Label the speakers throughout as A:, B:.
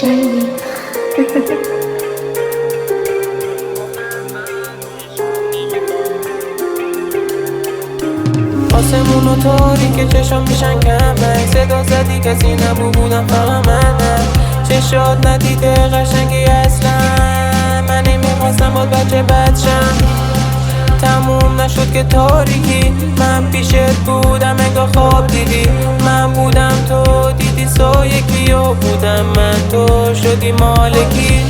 A: قشنگی.
B: آسمون و تاریک چشم میشن کمه، صدا زدی کسی نبودم فقط منم. چشات ندیده قشنگی اصلا، من نمیخواستم با بچه بد شم. تموم نشد که تاریکی، من پیشت بودم انگار خواب دیدی. من بودم تو دیدی سایه کیو بودم من، تو شدی مالکی.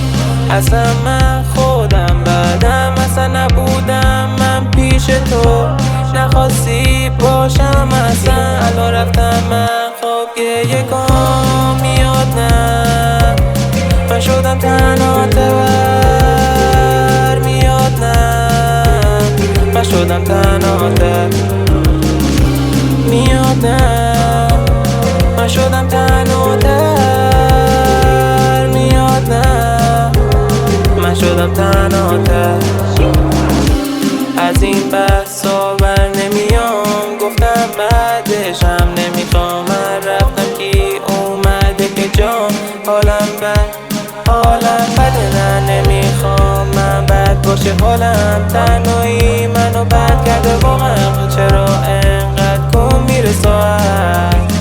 B: اصلا من خودم بعدم اصلا نبودم من پیش تو، نخواستی باشم اصلا. الان رفتم من خواب گریه کن میاد نه، من شدم تنها تر میاد نه، من شدم تنها تر میاد نه، من شدم تنها تر میاد نه، من شدم تنها تر. از این بحثا بر نمیام، گفتم بعدش هم نمیخوام. من رفتم کی اومده که جان حالم بده نه نمیخوام من بد باشه حالم. تنهایی منو بد کرده واقعا، چرا انقدر کن میره ساعت